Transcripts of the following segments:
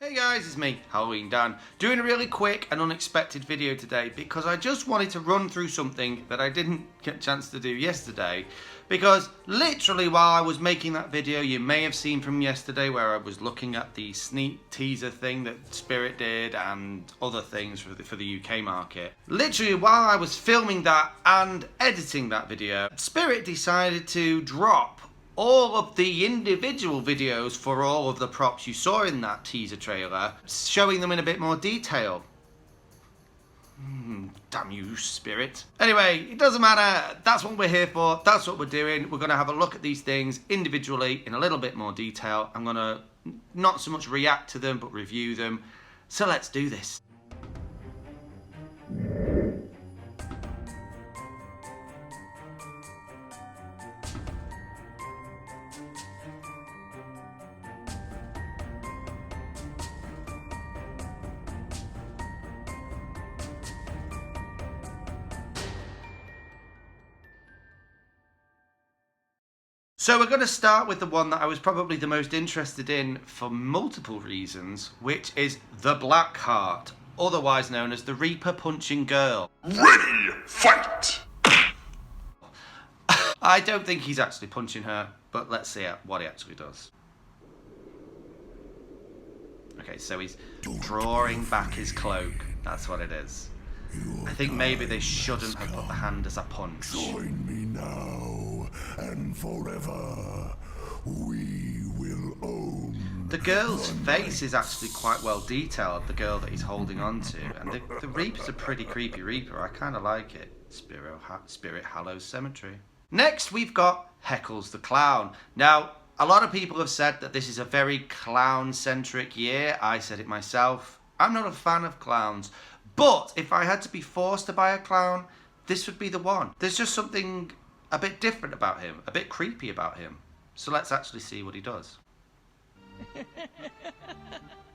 Hey guys, it's me, Halloween Dan, doing a really quick and unexpected video today because I just wanted to run through something that I didn't get a chance to do yesterday, because literally while I was making that video, you may have seen from yesterday where I was looking at the sneak teaser thing that Spirit did and other things for the UK market. Literally while I was filming that and editing that video, Spirit decided to drop all of the individual videos for all of the props you saw in that teaser trailer, showing them in a bit more detail. Damn you, Spirit. Anyway, it doesn't matter. That's what we're here for. That's what we're doing. We're going to have a look at these things individually in a little bit more detail. I'm going to not so much react to them, but review them. So let's do this. So we're going to start with the one that I was probably the most interested in for multiple reasons, which is the Blackheart, otherwise known as the Reaper Punching Girl. Ready, fight! I don't think he's actually punching her, but let's see what he actually does. Okay, so he's drawing back his cloak. That's what it is. I think maybe they shouldn't have put the hand as a punch. Join me now and forever. We will own. The girl's face is actually quite well detailed, the girl that he's holding on to. And the Reaper's a pretty creepy Reaper. I kind of like it. Spirit Hallows Cemetery. Next, we've got Heckles the Clown. Now, a lot of people have said that this is a very clown-centric year. I said it myself. I'm not a fan of clowns. But if I had to be forced to buy a clown, this would be the one. There's just something a bit different about him, a bit creepy about him. So let's actually see what he does.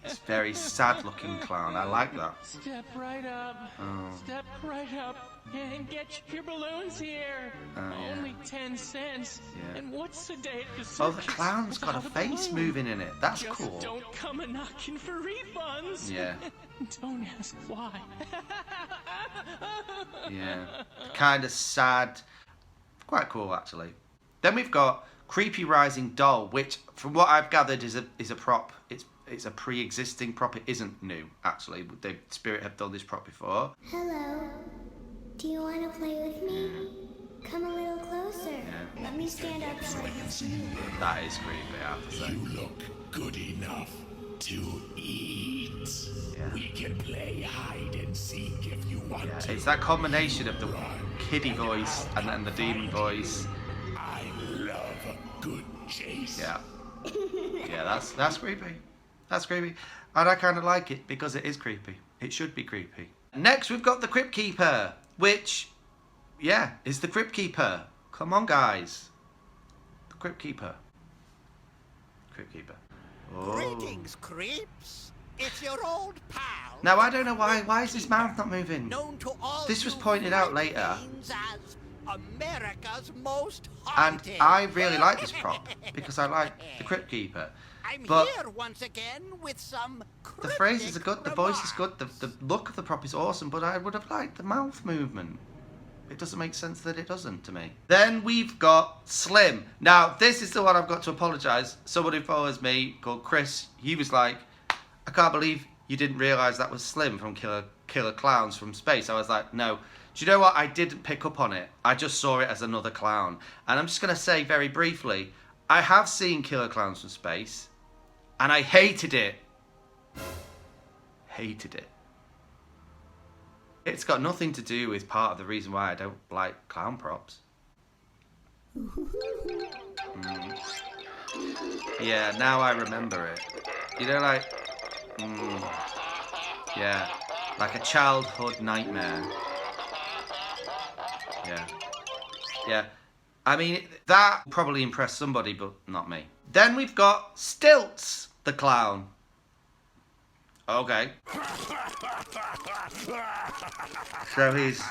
It's a very sad looking clown. I like that. Step right up. Oh. Step right up and get your balloons here. Yeah. Only 10 cents. Yeah. And what's the date of the Oh, the circus clown's got a without face balloon? moving in it. That's Just cool. don't come a knocking for refunds. Yeah. Don't ask why. Yeah. Kind of sad. Quite cool, actually. Then we've got Creepy Rising Doll, which, from what I've gathered, is a prop. It's a pre-existing prop. It isn't new, actually. Spirit have done this prop before. Hello. Do you want to play with me? Come a little closer. Yeah. Let me stand up so I can see you. That is creepy, I have to say. You look good enough to eat. Yeah. We can play hide and seek if you want Yeah, to. it's that combination of the kiddie voice and then the demon voice. I love a good chase. Yeah. Yeah, that's creepy. That's creepy. And I kind of like it because it is creepy. It should be creepy. Next, we've got the Crypt Keeper, which, yeah, is the Crypt Keeper. Come on, guys. The Crypt Keeper. Crypt Keeper. Oh. Greetings, creeps. It's your old pal. Now, I don't know why is his mouth not moving? Known to all This was you pointed out great later. beings as America's most And haunted. I really like this prop because I like the Crypt Keeper. I'm but here once again with some the phrases are cryptic good, the voice is good, remarks. the look of the prop is awesome, but I would have liked the mouth movement. It doesn't make sense that it doesn't to me. Then we've got Slim. Now, this is the one I've got to apologise. Someone who follows me called Chris, he was like, I can't believe you didn't realise that was Slim from Killer Clowns from Space. I was like, no. Do you know what? I didn't pick up on it. I just saw it as another clown. And I'm just going to say very briefly, I have seen Killer Clowns from Space, and I hated it. Hated it. It's got nothing to do with part of the reason why I don't like clown props. Yeah, now I remember it. You know, like, yeah, like a childhood nightmare. Yeah. Yeah. I mean, that probably impressed somebody, but not me. Then we've got Stilts the Clown. Okay. So his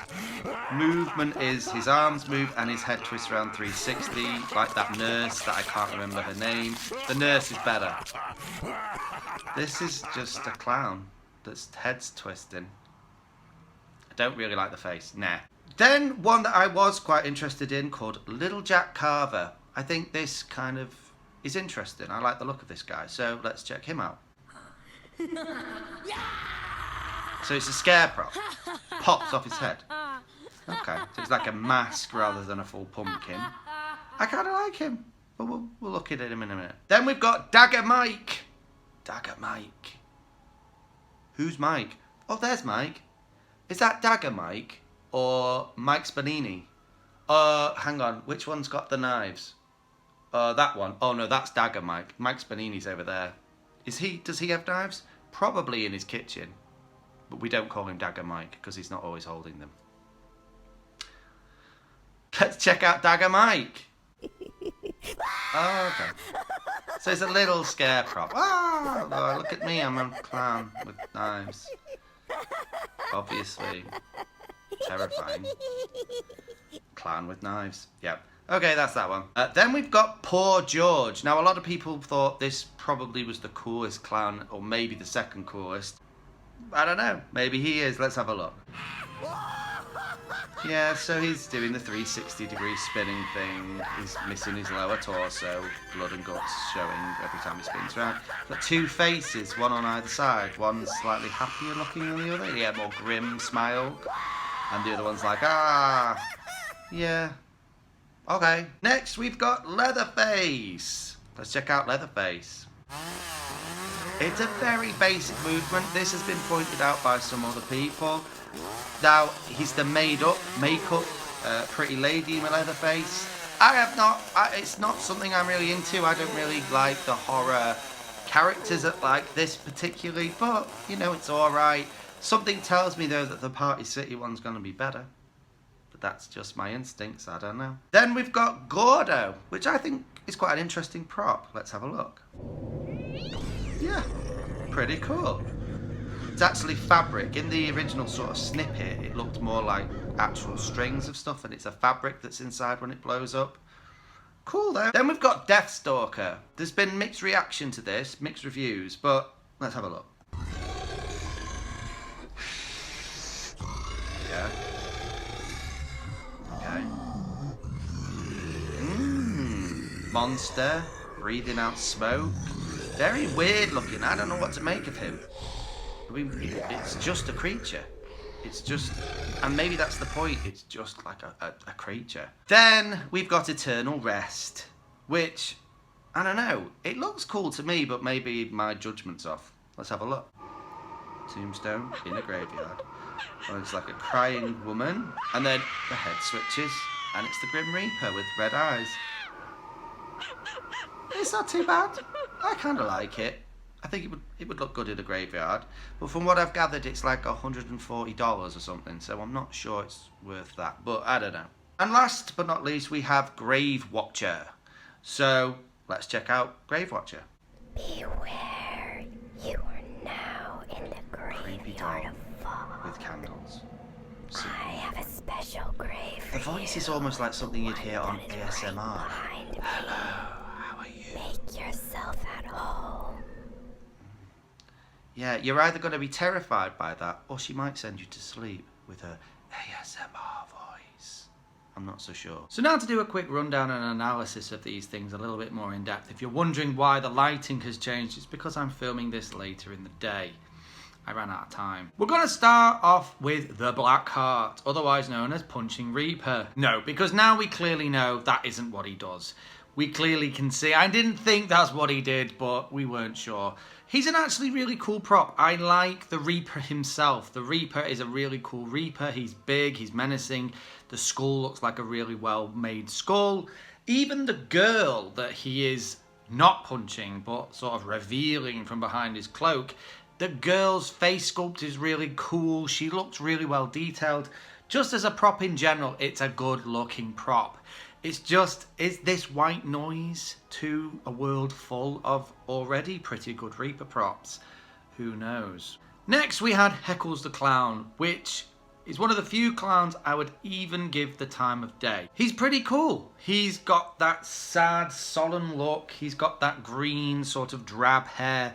movement is his arms move and his head twists around 360, like that nurse that I can't remember her name. The nurse is better. This is just a clown that's head's twisting. I don't really like the face. Nah. Then one that I was quite interested in called Little Jack Carver. I think this kind of is interesting. I like the look of this guy, so let's check him out. So it's a scare prop. Pops off his head. Okay, so it's like a mask rather than a full pumpkin. I kind of like him, but we'll look at him in a minute. Then we've got Dagger Mike. Dagger Mike. Who's Mike? Oh, there's Mike. Is that Dagger Mike or Mike Spanini? Hang on, which one's got the knives? That one. Oh no, that's Dagger Mike. Mike Spanini's over there. Does he have knives? Probably in his kitchen. But we don't call him Dagger Mike because he's not always holding them. Let's check out Dagger Mike. Oh, okay. So it's a little scare prop. Oh, look at me, I'm a clown with knives. Obviously. Terrifying. Clown with knives. Yep. Okay, that's that one. Then we've got Poor George. Now, a lot of people thought this probably was the coolest clown, or maybe the second coolest. I don't know. Maybe he is. Let's have a look. Yeah, so he's doing the 360-degree spinning thing. He's missing his lower torso. Blood and guts showing every time he spins around. Got two faces, one on either side. One's slightly happier looking than the other. Yeah, more grim smile. And the other one's like, yeah. Okay. Next, we've got Leatherface. Let's check out Leatherface. It's a very basic movement. This has been pointed out by some other people. Now, he's the makeup, pretty lady in Leatherface. It's not something I'm really into. I don't really like the horror characters like this particularly, but, you know, it's alright. Something tells me, though, that the Party City one's going to be better. But that's just my instincts, I don't know. Then we've got Gordo, which I think is quite an interesting prop. Let's have a look. Yeah, pretty cool. It's actually fabric. In the original sort of snippet, it looked more like actual strings of stuff, and it's a fabric that's inside when it blows up. Cool, though. Then we've got Deathstalker. There's been mixed reaction to this, mixed reviews, but let's have a look. Yeah. Okay. Monster, breathing out smoke. Very weird looking. I don't know what to make of him. I mean, it's just a creature. It's just, and maybe that's the point. It's just like a creature. Then we've got Eternal Rest, which, I don't know. It looks cool to me, but maybe my judgment's off. Let's have a look. Tombstone in a graveyard. Well, it's like a crying woman, and then the head switches, and it's the Grim Reaper with red eyes. It's not too bad. I kind of like it. I think it would look good in a graveyard, but from what I've gathered, it's like $140 or something, so I'm not sure it's worth that, but I don't know. And last but not least, we have Grave Watcher. So let's check out Grave Watcher. Beware, you are now in the graveyard of fog. With candles. I have a special grave for The voice you. is almost like something you'd hear on That is ASMR. right behind me. How are you? Make yourself at home. Yeah, you're either going to be terrified by that, or she might send you to sleep with her ASMR voice. I'm not so sure. So now to do a quick rundown and analysis of these things a little bit more in depth. If you're wondering why the lighting has changed, it's because I'm filming this later in the day. I ran out of time. We're going to start off with the Black Heart, otherwise known as Punching Reaper. No, because now we clearly know that isn't what he does. We clearly can see, I didn't think that's what he did, but we weren't sure. He's an actually really cool prop. I like the Reaper himself. The Reaper is a really cool Reaper. He's big, he's menacing. The skull looks like a really well-made skull. Even the girl that he is not punching, but sort of revealing from behind his cloak, the girl's face sculpt is really cool. She looks really well detailed. Just as a prop in general, it's a good looking prop. It's just, is this white noise to a world full of already pretty good Reaper props? Who knows? Next we had Heckles the Clown, which is one of the few clowns I would even give the time of day. He's pretty cool. He's got that sad, solemn look. He's got that green sort of drab hair.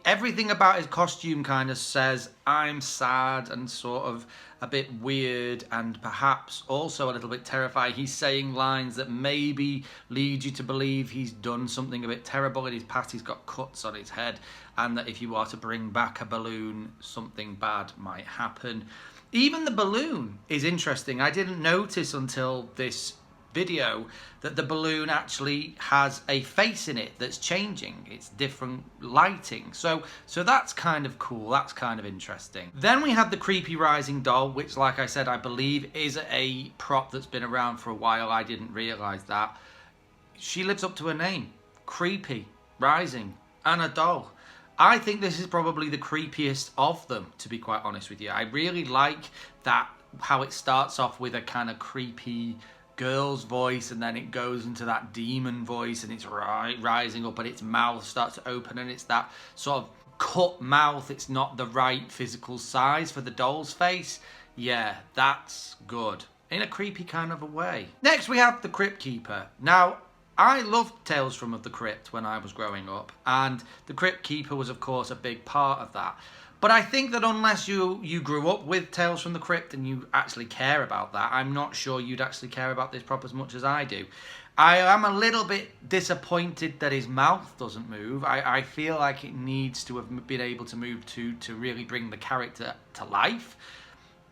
Everything about his costume kind of says, I'm sad and sort of a bit weird and perhaps also a little bit terrifying. He's saying lines that maybe lead you to believe he's done something a bit terrible in his past. He's got cuts on his head, and that if you are to bring back a balloon, something bad might happen. Even the balloon is interesting. I didn't notice until this video that the balloon actually has a face in it that's changing. It's different lighting. So that's kind of cool. That's kind of interesting. Then we have the creepy rising doll, which, like I said, I believe is a prop that's been around for a while. I didn't realize that. She lives up to her name. Creepy, rising, and a doll. I think this is probably the creepiest of them, to be quite honest with you. I really like that, how it starts off with a kind of creepy girl's voice, and then it goes into that demon voice, and it's rising up, and its mouth starts to open, and it's that sort of cut mouth. It's not the right physical size for the doll's face. Yeah, that's good. In a creepy kind of a way. Next we have the Crypt Keeper. Now, I loved Tales from the Crypt when I was growing up, and the Crypt Keeper was of course a big part of that. But I think that unless you grew up with Tales from the Crypt and you actually care about that, I'm not sure you'd actually care about this prop as much as I do. I am a little bit disappointed that his mouth doesn't move. I feel like it needs to have been able to move to really bring the character to life.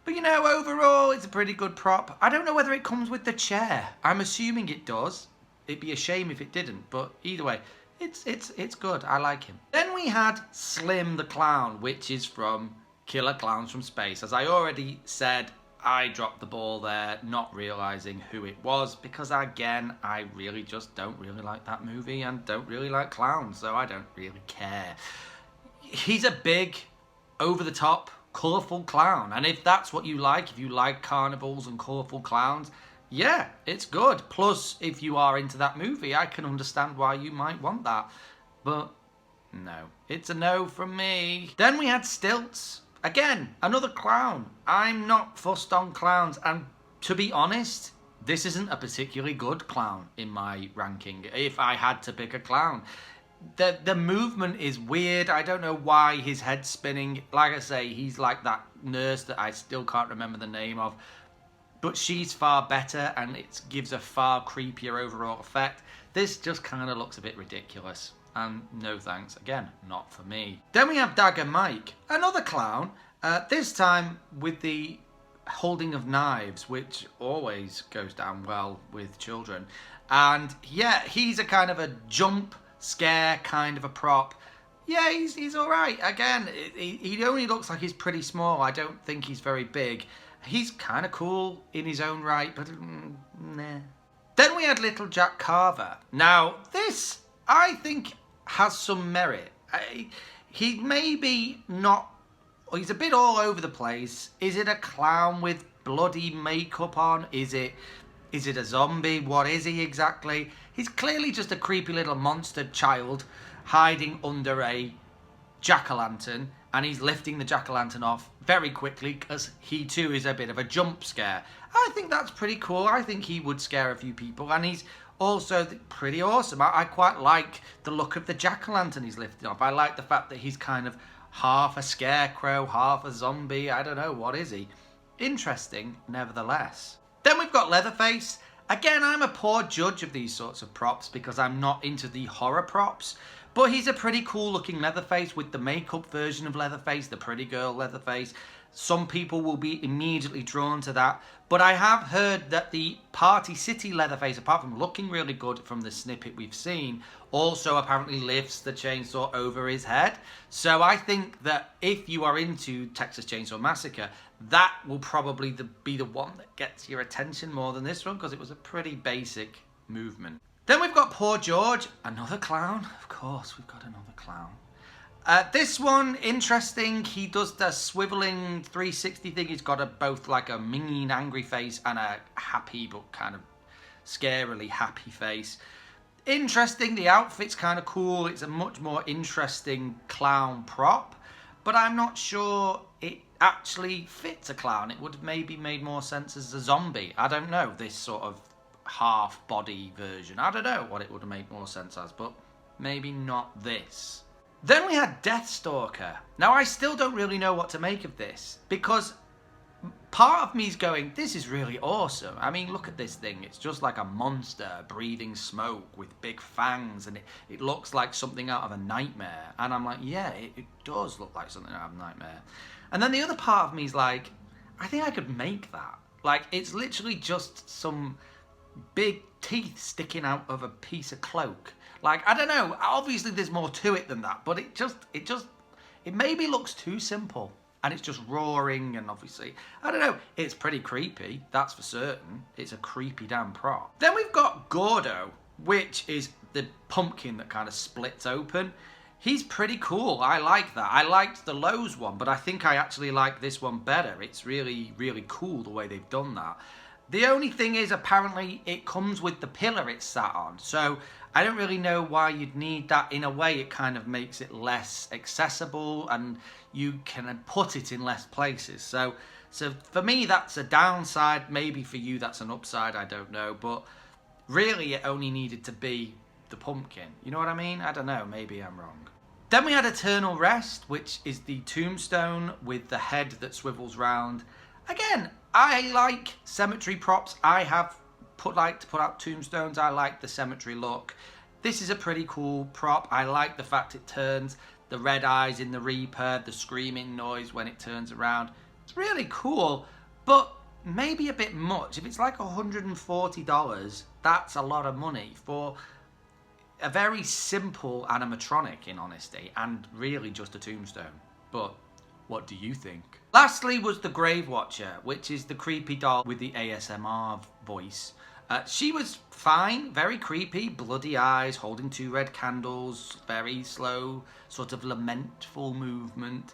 But you know, overall it's a pretty good prop. I don't know whether it comes with the chair. I'm assuming it does. It'd be a shame if it didn't, but either way, it's good. I like him. Then we had Slim the Clown, which is from Killer Clowns from Space. As I already said, I dropped the ball there, not realising who it was, because again, I really just don't really like that movie and don't really like clowns, so I don't really care. He's a big, over-the-top, colourful clown, and if that's what you like, if you like carnivals and colourful clowns, yeah, it's good. Plus, if you are into that movie, I can understand why you might want that. But no, it's a no from me. Then we had Stilts. Again, another clown. I'm not fussed on clowns, and to be honest, this isn't a particularly good clown in my ranking, if I had to pick a clown. The movement is weird. I don't know why his head's spinning. Like I say, he's like that nurse that I still can't remember the name of. But she's far better, and it gives a far creepier overall effect. This just kind of looks a bit ridiculous. And no thanks. Again, not for me. Then we have Dagger Mike, another clown. This time with the holding of knives, which always goes down well with children. And yeah, he's a kind of a jump scare kind of a prop. Yeah, he's all right. Again, he only looks like he's pretty small. I don't think he's very big. He's kind of cool in his own right, but nah. Then we had Little Jack Carver. Now, this, I think, has some merit. He may be not... He's a bit all over the place. Is it a clown with bloody makeup on? Is it a zombie? What is he exactly? He's clearly just a creepy little monster child hiding under a jack-o'-lantern, and he's lifting the jack-o'-lantern off very quickly because he too is a bit of a jump scare. I think that's pretty cool. I think he would scare a few people, and he's also pretty awesome. I quite like the look of the jack-o'-lantern he's lifting off. I like the fact that he's kind of half a scarecrow, half a zombie. I don't know, what is he? Interesting, nevertheless. Then we've got Leatherface. Again, I'm a poor judge of these sorts of props because I'm not into the horror props. But he's a pretty cool looking Leatherface with the makeup version of Leatherface, the pretty girl Leatherface. Some people will be immediately drawn to that. But I have heard that the Party City Leatherface, apart from looking really good from the snippet we've seen, also apparently lifts the chainsaw over his head. So I think that if you are into Texas Chainsaw Massacre, that will probably be the one that gets your attention more than this one, because it was a pretty basic movement. Then we've got Poor George, another clown. Of course, we've got another clown. This one, interesting. He does the swiveling 360 thing. He's got both like a mean, angry face and a happy but kind of scarily happy face. Interesting. The outfit's kind of cool. It's a much more interesting clown prop. but I'm not sure it actually fits a clown. It would have maybe made more sense as a zombie. I don't know, this sort of half-body version. I don't know what it would have made more sense as, but maybe not this. Then we had Deathstalker. Now, I still don't really know what to make of this, because part of me is going, this is really awesome. I mean, look at this thing. It's just like a monster breathing smoke with big fangs, and it looks like something out of a nightmare. And I'm like, yeah, it does look like something out of a nightmare. And then the other part of me is like, I think I could make that. Like, it's literally just some big teeth sticking out of a piece of cloak. Like, I don't know. Obviously, there's more to it than that, but it maybe looks too simple. And it's just roaring, and obviously, I don't know, it's pretty creepy, that's for certain. It's a creepy damn prop. Then we've got Gordo, which is the pumpkin that kind of splits open. He's pretty cool, I like that. I liked the Lowe's one, but I think I actually like this one better. It's really, really cool the way they've done that. The only thing is, apparently, it comes with the pillar it's sat on. So I don't really know why you'd need that. In a way, it kind of makes it less accessible, and you can put it in less places. So for me, that's a downside. Maybe for you, that's an upside. I don't know. But really, it only needed to be the pumpkin. You know what I mean? I don't know. Maybe I'm wrong. Then we had Eternal Rest, which is the tombstone with the head that swivels round. Again, I like cemetery props. I have like to put out tombstones. I like the cemetery look. This is a pretty cool prop. I like the fact it turns, the red eyes in the Reaper, the screaming noise when it turns around. It's really cool, but maybe a bit much. If it's like $140, that's a lot of money for a very simple animatronic, in honesty, and really just a tombstone. But what do you think? Lastly was the Grave Watcher, which is the creepy doll with the ASMR voice. She was fine, very creepy, bloody eyes, holding 2 red candles, very slow, sort of lamentful movement.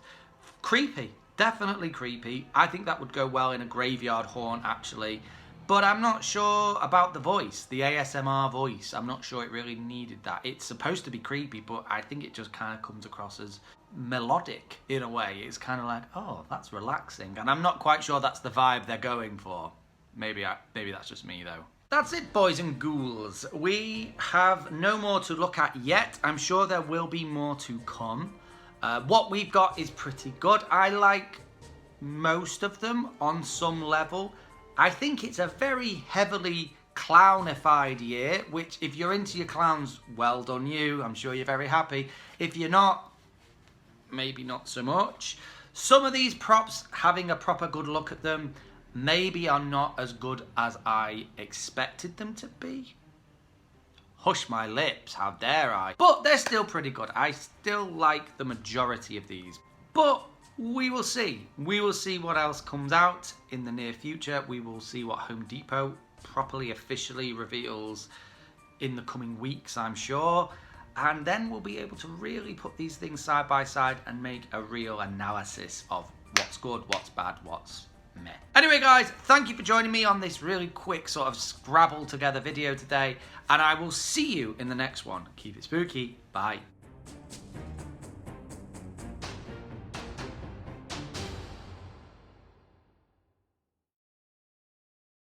Creepy, definitely creepy. I think that would go well in a graveyard haunt, actually. But I'm not sure about the voice, the ASMR voice. I'm not sure it really needed that. It's supposed to be creepy, but I think it just kind of comes across as melodic in a way. It's kind of like, oh, that's relaxing. And I'm not quite sure that's the vibe they're going for. Maybe that's just me, though. That's it, boys and ghouls. We have no more to look at yet. I'm sure there will be more to come. What we've got is pretty good. I like most of them on some level. I think it's a very heavily clownified year, which if you're into your clowns, well done you. I'm sure you're very happy. If you're not, maybe not so much. Some of these props, having a proper good look at them, maybe are not as good as I expected them to be. Hush my lips, how dare I? But they're still pretty good. I still like the majority of these. But we will see. We will see what else comes out in the near future. We will see what Home Depot properly, officially reveals in the coming weeks, I'm sure. And then we'll be able to really put these things side by side and make a real analysis of what's good, what's bad, what's meh. Anyway, guys, thank you for joining me on this really quick sort of scrabble together video today. And I will see you in the next one. Keep it spooky. Bye.